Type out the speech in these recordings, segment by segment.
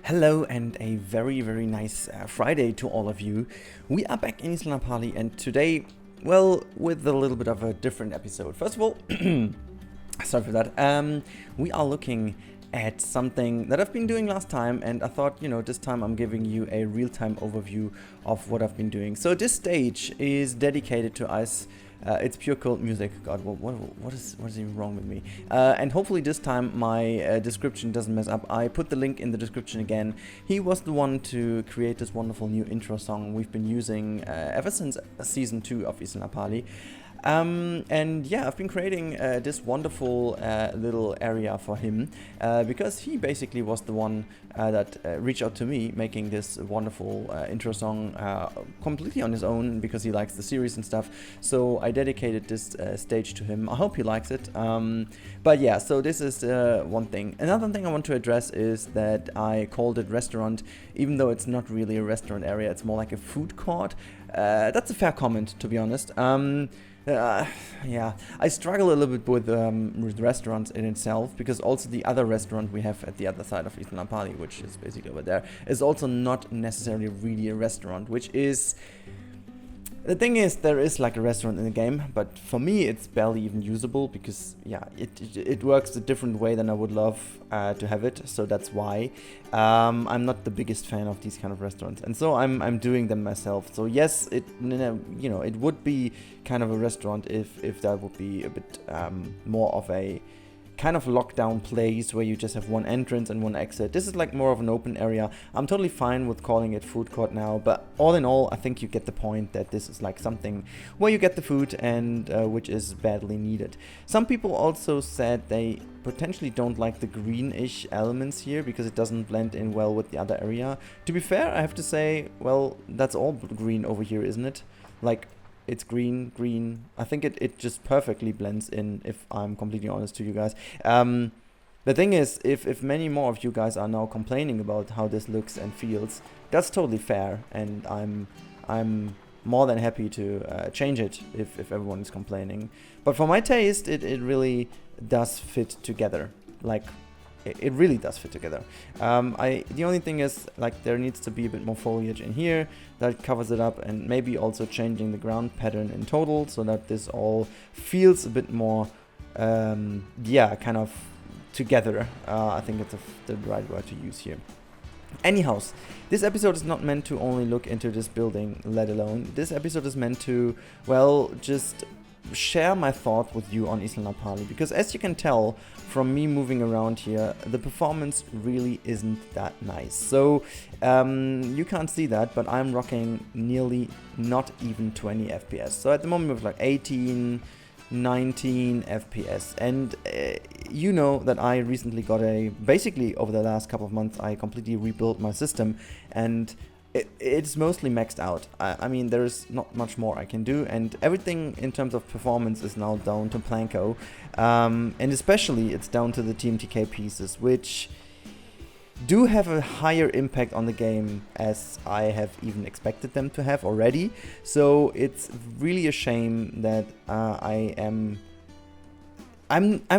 Hello and a very, very nice Friday to all of you. We are back in Isla Napali and today, well, with a little bit of a different episode. First of all, sorry for that, we are looking at something that I've been doing last time, and I thought, this time I'm giving you a real-time overview of what I've been doing. So this stage is dedicated to us. It's pure cold music. God, what is even wrong with me? And hopefully this time my description doesn't mess up. I put the link in the description again. He was the one to create this wonderful new intro song we've been using ever since season 2 of Isla Napali. And yeah, I've been creating this wonderful little area for him because he basically was the one that reached out to me, making this wonderful intro song completely on his own because he likes the series and stuff. So I dedicated this stage to him. I hope he likes it. But yeah, so this is one thing. Another thing I want to address is that I called it restaurant, even though it's not really a restaurant area. It's more like a food court. That's a fair comment, to be honest. Yeah, I struggle a little bit with restaurants in itself because also the other restaurant we have at the other side of Isla Napali, which is basically over there, is also not necessarily really a restaurant, which is... The thing is, there is like a restaurant in the game, but for me it's barely even usable because, yeah, it works a different way than I would love to have it, so that's why I'm not the biggest fan of these kind of restaurants, and so I'm doing them myself. So yes, it would be kind of a restaurant if that would be a bit more of a kind of lockdown place where you just have one entrance and one exit. This is like more of an open area. I'm totally fine with calling it food court now, but all in all, I think you get the point that this is like something where you get the food and which is badly needed. Some people also said they potentially don't like the greenish elements here because it doesn't blend in well with the other area. To be fair, I have to say, well, that's all green over here, isn't it? Like, it's green. I think it just perfectly blends in, if I'm completely honest to you guys. The thing is, if many more of you guys are now complaining about how this looks and feels, that's totally fair, and I'm more than happy to change it if everyone is complaining. But for my taste, it really does fit together. Like, it really does fit together. The only thing is, like, there needs to be a bit more foliage in here that covers it up, and maybe also changing the ground pattern in total so that this all feels a bit more, kind of together. I think it's the right word to use here. Anyhow, this episode is not meant to only look into this building, let alone. This episode is meant to, well, just share my thought with you on Isla Napali, because as you can tell from me moving around here, the performance really isn't that nice. So you can't see that, but I'm rocking nearly not even 20 FPS. So at the moment we have like 18, 19 FPS, and you know that I recently got basically over the last couple of months I completely rebuilt my system, and it's mostly maxed out. I mean, there's not much more I can do, and everything in terms of performance is now down to Planko, and especially it's down to the TMTK pieces, which do have a higher impact on the game as I have even expected them to have already. So it's really a shame that I'm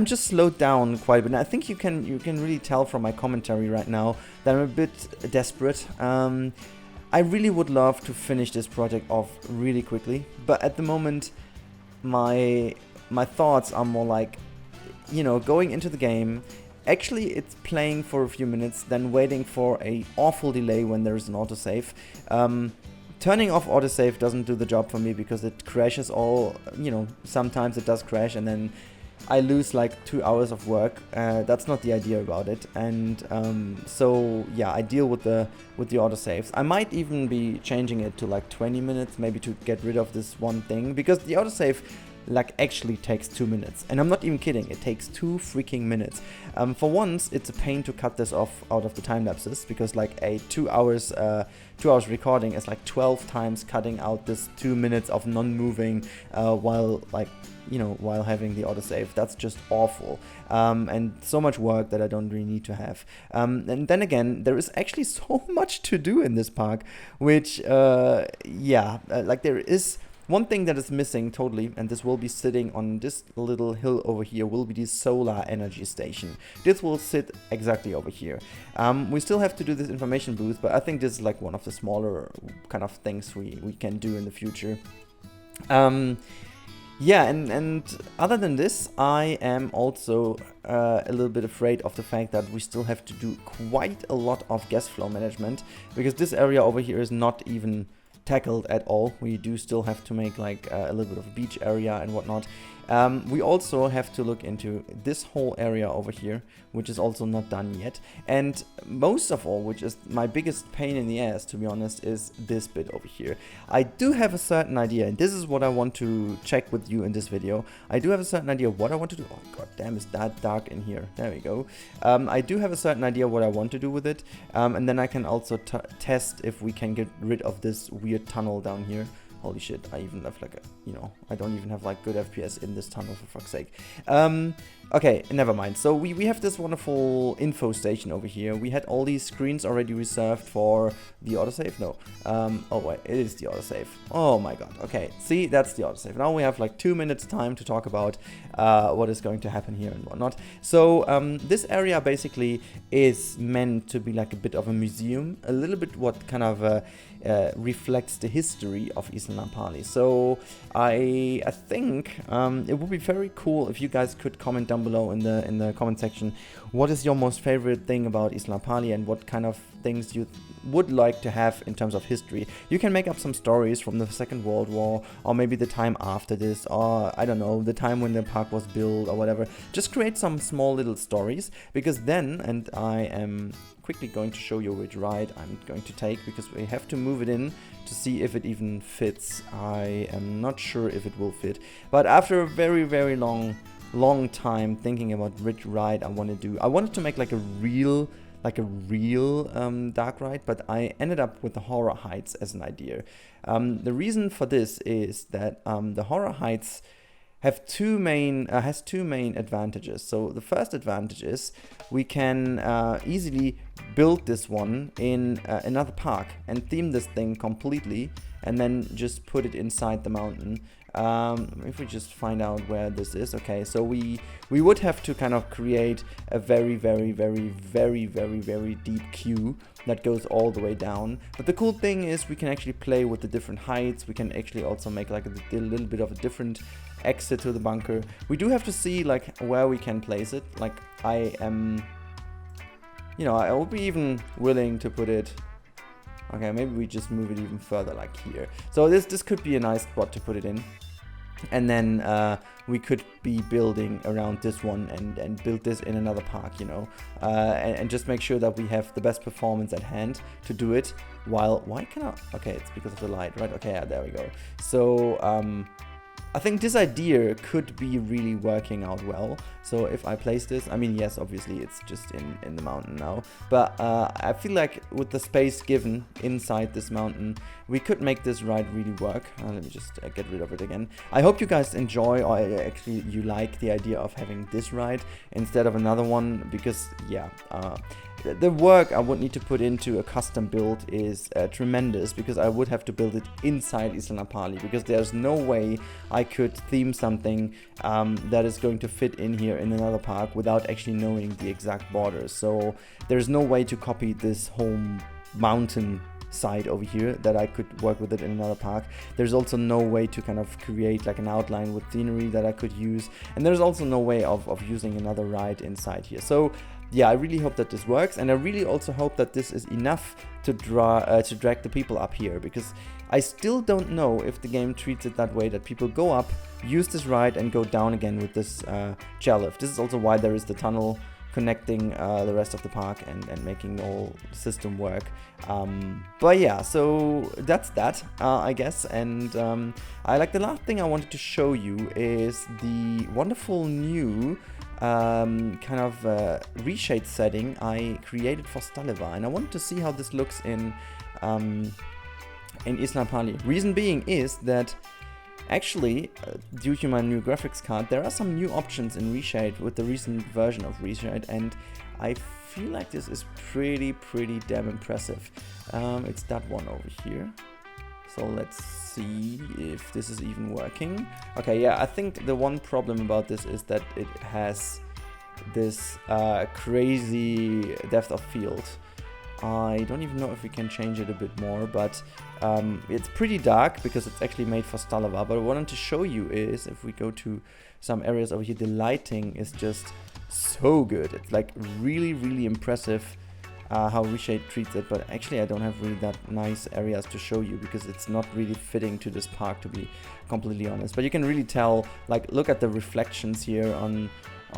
just slowed down quite a bit. And I think you can really tell from my commentary right now that I'm a bit desperate. I really would love to finish this project off really quickly, but at the moment my thoughts are more like, going into the game. Actually, it's playing for a few minutes, then waiting for a awful delay when there is an autosave. Turning off autosave doesn't do the job for me because it crashes all, sometimes it does crash and then I lose like 2 hours of work. That's not the idea about it, and so yeah, I deal with the autosaves. I might even be changing it to like 20 minutes, maybe to get rid of this one thing, because the autosave like actually takes 2 minutes, and I'm not even kidding, it takes 2 freaking minutes. For once, it's a pain to cut this off out of the time lapses, because like a 2 hours recording is like 12 times cutting out this 2 minutes of non-moving while having the autosave. That's just awful, and so much work that I don't really need to have. And then again, there is actually so much to do in this park, which there is One thing that is missing totally, and this will be sitting on this little hill over here, will be the solar energy station. This will sit exactly over here. We still have to do this information booth, but I think this is like one of the smaller kind of things we can do in the future. Yeah, and other than this, I am also a little bit afraid of the fact that we still have to do quite a lot of gas flow management, because this area over here is not even tackled at all. We do still have to make like a little bit of a beach area and whatnot. We also have to look into this whole area over here, which is also not done yet. And most of all, which is my biggest pain in the ass, to be honest, is this bit over here. I do have a certain idea, and this is what I want to check with you in this video. I do have a certain idea what I want to do. Oh, god damn, is that dark in here? There we go. I do have a certain idea what I want to do with it. And then I can also test if we can get rid of this weird tunnel down here. Holy shit, I even have like a, you know, I don't even have like good FPS in this tunnel, for fuck's sake. Okay, never mind. So we have this wonderful info station over here. We had all these screens already reserved for the autosave. No. Oh wait, it is the autosave. Oh my god. Okay, see, that's the autosave. Now we have like 2 minutes time to talk about what is going to happen here and whatnot. So this area basically is meant to be like a bit of a museum, a little bit what kind of reflects the history of Isla Napali. So I think it would be very cool if you guys could comment down below in the comment section what is your most favorite thing about Isla Napali and what kind of things you would like to have in terms of history. You can make up some stories from the Second World War, or maybe the time after this, or I don't know, the time when the park was built or whatever. Just create some small little stories, because then, and I am quickly going to show you which ride I'm going to take, because we have to move it in to see if it even fits. I am not sure if it will fit, but after a very, very long time thinking about which ride I want to do, I wanted to make like a real dark ride, but I ended up with the Horror Heights as an idea. The reason for this is that the Horror Heights has two main advantages. So the first advantage is we can easily build this one in another park and theme this thing completely, and then just put it inside the mountain. If we just find out where this is. Okay, so we would have to kind of create a very deep queue that goes all the way down. But the cool thing is we can actually play with the different heights. We can actually also make like a little bit of a different exit to the bunker. We do have to see like where we can place it. Like I am, you know, I would be even willing to put it. Okay, maybe we just move it even further, like here. So this could be a nice spot to put it in. And then we could be building around this one and build this in another park, you know. And just make sure that we have the best performance at hand to do it. While, why can I? Okay, it's because of the light, right? Okay, yeah, there we go. So I think this idea could be really working out well. So if I place this, I mean, yes, obviously it's just in the mountain now, but I feel like with the space given inside this mountain, we could make this ride really work. Let me just get rid of it again. I hope you guys enjoy, or actually you like the idea of having this ride instead of another one, because yeah, the work I would need to put into a custom build is tremendous, because I would have to build it inside Isla Napali, because there's no way I could theme something that is going to fit in here in another park without actually knowing the exact borders. So there's no way to copy this whole mountain side over here that I could work with it in another park. There's also no way to kind of create like an outline with scenery that I could use, and there's also no way of using another ride inside here. So yeah, I really hope that this works, and I really also hope that this is enough to drag the people up here, because I still don't know if the game treats it that way, that people go up, use this ride, and go down again with this chairlift. This is also why there is the tunnel connecting the rest of the park and making the whole system work. But yeah, so that's that, I guess. And like the last thing I wanted to show you is the wonderful new kind of reshade setting I created for Staliva, and I wanted to see how this looks in Isla Napali. Reason being is that actually, due to my new graphics card, there are some new options in Reshade with the recent version of Reshade, and I feel like this is pretty damn impressive. It's that one over here. So let's see if this is even working. Okay, yeah, I think the one problem about this is that it has this crazy depth of field. I don't even know if we can change it a bit more, but it's pretty dark because it's actually made for Stalava. But what I wanted to show you is, if we go to some areas over here, the lighting is just so good. It's like really, really impressive how Reshade treats it. But actually I don't have really that nice areas to show you because it's not really fitting to this park, to be completely honest. But you can really tell, like, look at the reflections here on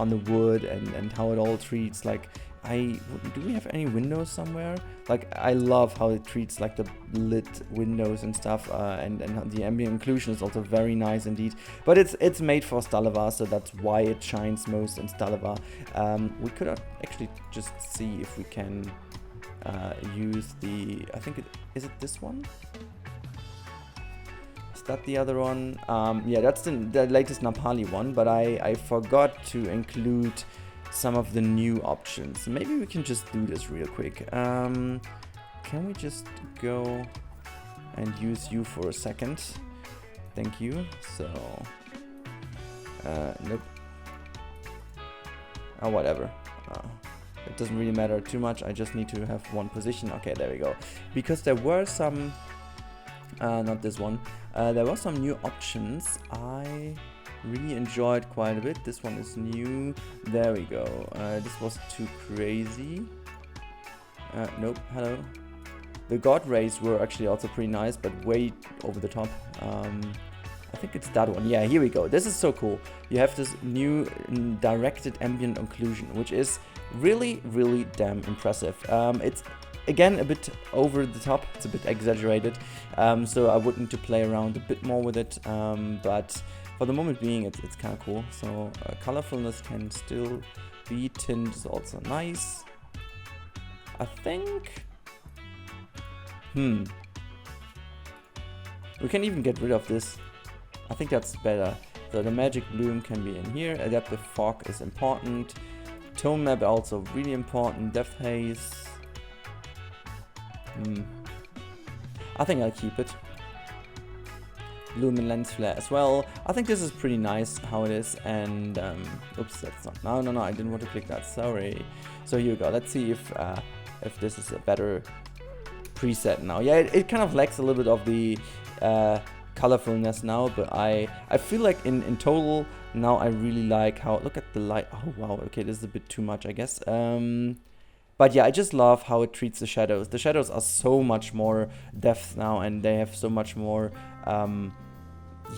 the wood and how it all treats. Like, do we have any windows somewhere? Like, I love how it treats like the lit windows and stuff, and the ambient inclusion is also very nice indeed. But it's made for Stalava, so that's why it shines most in Stalava. We could actually just see if we can use the, I think is it this one? Is that the other one? Yeah, that's the latest Napali one, but I forgot to include some of the new options. Maybe we can just do this real quick. Can we just go and use you for a second? Thank you. So, nope. Oh, whatever. It doesn't really matter too much. I just need to have one position. Okay, there we go. Because there were some, not this one. There were some new options I really enjoyed quite a bit. This one is new. There we go. This was too crazy. Nope. Hello. The god rays were actually also pretty nice, but way over the top. I think it's that one. Yeah, here we go. This is so cool. You have this new directed ambient occlusion, which is really, really damn impressive. It's again a bit over the top. It's a bit exaggerated. So I would need to play around a bit more with it. But for the moment being, it's kind of cool. So colorfulness can still be. Tint is also nice. I think. We can even get rid of this. I think that's better. So the magic bloom can be in here. Adaptive fog is important. Tone map also really important. Depth haze. I think I'll keep it. Lumen lens flare as well. I think this is pretty nice how it is. And oops, that's not. No, I didn't want to click that. Sorry. So here we go. Let's see if this is a better preset now. Yeah, it kind of lacks a little bit of the colorfulness now, but I feel like in total now I really like how, look at the light. Oh wow, okay, this is a bit too much, I guess. But yeah, I just love how it treats the shadows. The shadows are so much more depth now, and they have so much more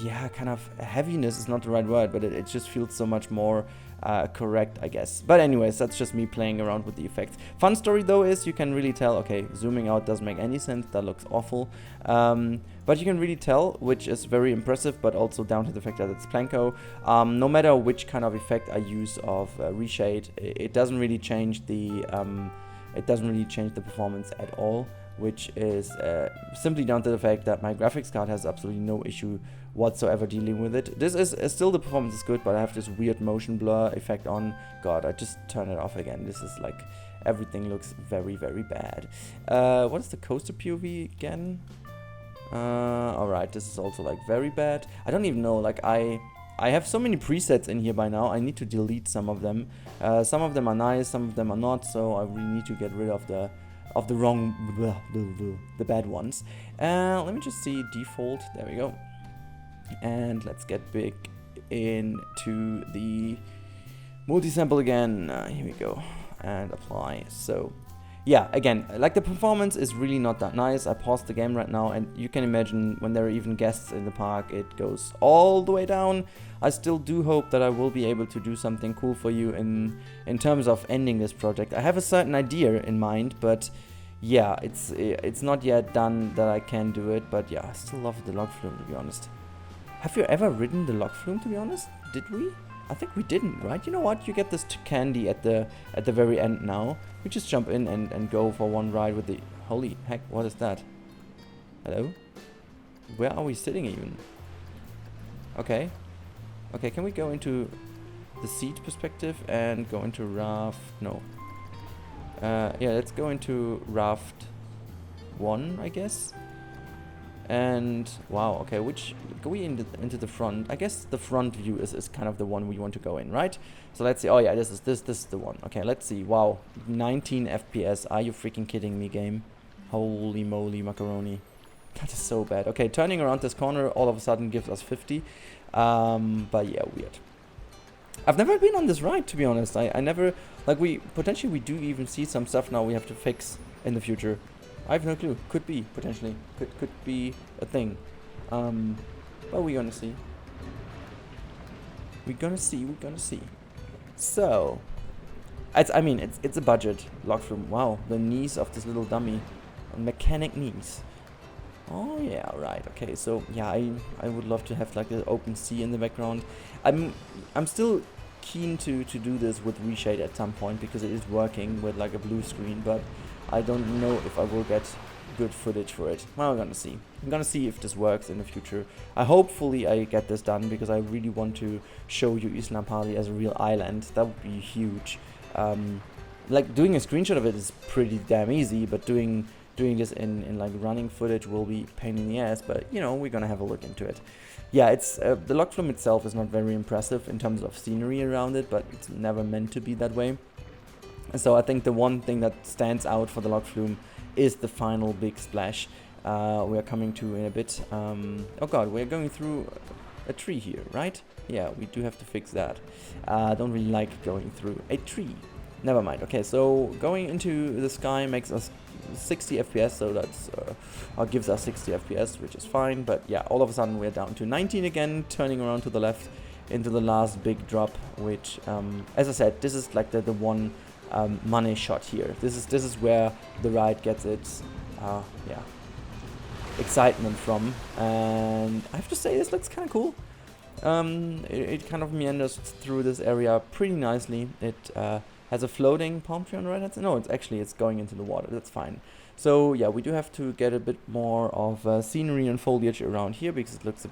yeah, kind of heaviness is not the right word, but it just feels so much more correct, I guess. But anyways, that's just me playing around with the effects. Fun story though is you can really tell, okay, zooming out doesn't make any sense, that looks awful. But you can really tell, which is very impressive, but also down to the fact that it's Planko. No matter which kind of effect I use of reshade, it doesn't really change the performance at all, which is simply down to the fact that my graphics card has absolutely no issue whatsoever dealing with it. This is still, the performance is good, but I have this weird motion blur effect on. God, I just turn it off again. This is like, everything looks very, very bad. What is the coaster POV again? Alright, this is also like very bad. I don't even know, like I have so many presets in here by now. I need to delete some of them. Some of them are nice, some of them are not, so I really need to get rid of the the bad ones. Let me just see default. There we go. And let's get big into the multi-sample again. Here we go. And apply. So yeah, again, like the performance is really not that nice. I paused the game right now, and you can imagine when there are even guests in the park, it goes all the way down. I still do hope that I will be able to do something cool for you in terms of ending this project. I have a certain idea in mind, but yeah, it's not yet done that I can do it. But yeah, I still love the log flume, to be honest. Have you ever ridden the log flume, to be honest? Did we? I think we didn't, right? You know what? You get this candy at the very end now. We just jump in and go for one ride with the... Holy heck, what is that? Hello? Where are we sitting even? Okay. Okay, can we go into the seat perspective and go into raft? No. Yeah, let's go into raft 1, I guess. And wow, okay, which go we into the front? I guess the front view is kind of the one we want to go in, right? So let's see. Oh yeah, this is the one. Okay, let's see. Wow, 19 FPS. Are you freaking kidding me, game? Holy moly, macaroni. That is so bad. Okay, turning around this corner all of a sudden gives us 50. But yeah, weird. I've never been on this ride, to be honest. I never, like, we do even see some stuff now we have to fix in the future. I have no clue. Could be, potentially. Could be a thing. But we're gonna see. We're gonna see. So, I mean, it's a budget log flume. Wow, the knees of this little dummy. Mechanic knees. Oh yeah, right. Okay, so yeah, I would love to have like the open sea in the background. I'm still keen to do this with reshade at some point because it is working with like a blue screen, but I don't know if I will get good footage for it. Well, I'm gonna see. I'm gonna see if this works in the future. Hopefully I get this done because I really want to show you Isla Napali as a real island. That would be huge. Like doing a screenshot of it is pretty damn easy, but doing this in like running footage will be pain in the ass, but you know, we're gonna have a look into it. Yeah, it's the log flume itself is not very impressive in terms of scenery around it, but it's never meant to be that way. And so I think the one thing that stands out for the log flume is the final big splash we are coming to in a bit. Oh god, we're going through a tree here, right? Yeah, we do have to fix that. Don't really like going through a tree. Never mind. Okay, so going into the sky makes us 60 FPS, so that's gives us 60 FPS, which is fine. But yeah, all of a sudden we're down to 19 again, turning around to the left into the last big drop, which, as I said, this is like the one money shot here. This is where the ride gets its yeah, excitement from, and I have to say this looks kind of cool. It kind of meanders through this area pretty nicely. It has a floating palm tree on the right hand side. No, it's going into the water. That's fine. So yeah, we do have to get a bit more of scenery and foliage around here because it looks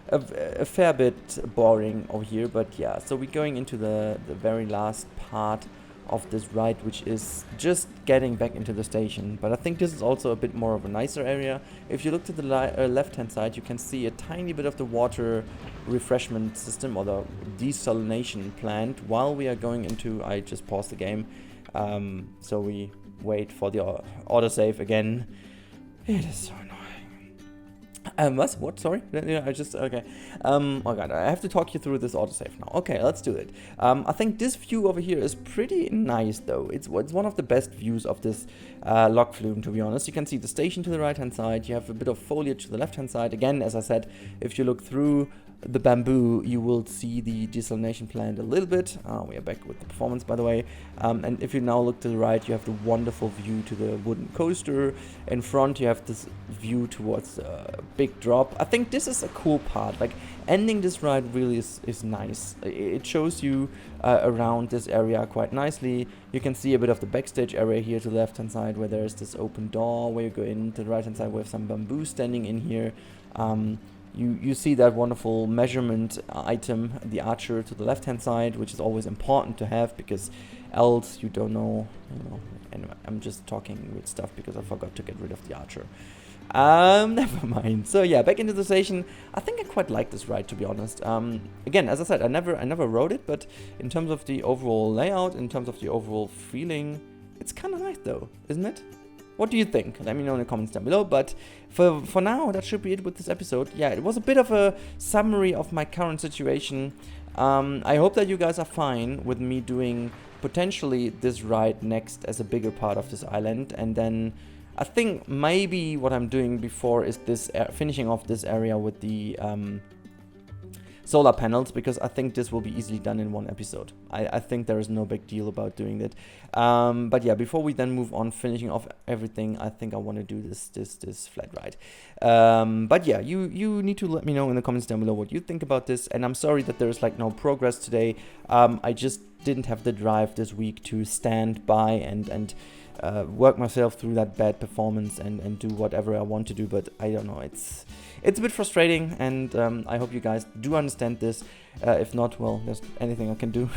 a fair bit boring over here. But yeah, so we're going into the very last part of this ride, which is just getting back into the station. But I think this is also a bit more of a nicer area. If you look to the left hand side, you can see a tiny bit of the water refreshment system or the desalination plant while we are going into. I just paused the game, so we wait for the autosave again. It is so annoying. What? Sorry? Yeah, I just, okay. Oh god, I have to talk you through this autosave now. Okay, let's do it. I think this view over here is pretty nice though. It's one of the best views of this log flume, to be honest. You can see the station to the right hand side. You have a bit of foliage to the left hand side. Again, as I said, if you look through the bamboo, you will see the desalination plant a little bit. We are back with the performance, by the way. And if you now look to the right, you have the wonderful view to the wooden coaster. In front, you have this view towards a big drop. I think this is a cool part. Like, ending this ride really is nice. It shows you around this area quite nicely. You can see a bit of the backstage area here to the left hand side, where there's this open door where you go in. To the right hand side, we have some bamboo standing in here. You see that wonderful measurement item, the archer, to the left hand side, which is always important to have because else you don't know, anyway, I'm just talking weird stuff because I forgot to get rid of the archer. Never mind. So yeah, back into the station. I think I quite like this ride, to be honest. Again, as I said, I never rode it, but in terms of the overall layout, in terms of the overall feeling, it's kind of nice though, isn't it? What do you think? Let me know in the comments down below. But for now, that should be it with this episode. Yeah, it was a bit of a summary of my current situation. I hope that you guys are fine with me doing potentially this ride next as a bigger part of this island. And then I think maybe what I'm doing before is this finishing off this area with the solar panels, because I think this will be easily done in one episode. I think there is no big deal about doing that. But yeah, before we then move on finishing off everything, I think I want to do this flat ride. But yeah, you need to let me know in the comments down below what you think about this. And I'm sorry that there's like no progress today. I just didn't have the drive this week to stand by and work myself through that bad performance and do whatever I want to do. But I don't know, it's a bit frustrating, and I hope you guys do understand this. If not, well, there's anything I can do.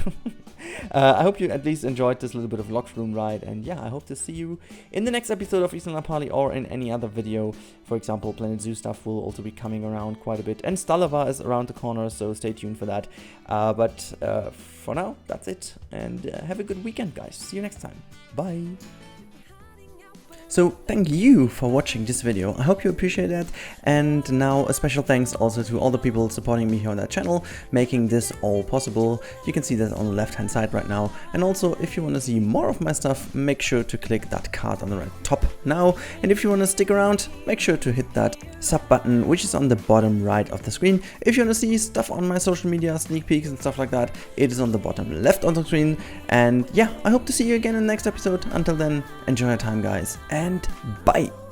I hope you at least enjoyed this little bit of locked room ride, and yeah, I hope to see you in the next episode of Isla Napali or in any other video. For example, Planet Zoo stuff will also be coming around quite a bit, and Stalava is around the corner, so stay tuned for that. But for now, that's it, and have a good weekend, guys. See you next time. Bye. So thank you for watching this video, I hope you appreciate that, and now a special thanks also to all the people supporting me here on that channel, making this all possible. You can see that on the left hand side right now, and also if you want to see more of my stuff, make sure to click that card on the right top now, and if you want to stick around, make sure to hit that sub button which is on the bottom right of the screen. If you want to see stuff on my social media, sneak peeks and stuff like that, it is on the bottom left on the screen, and yeah, I hope to see you again in the next episode. Until then, enjoy your time, guys, and bye!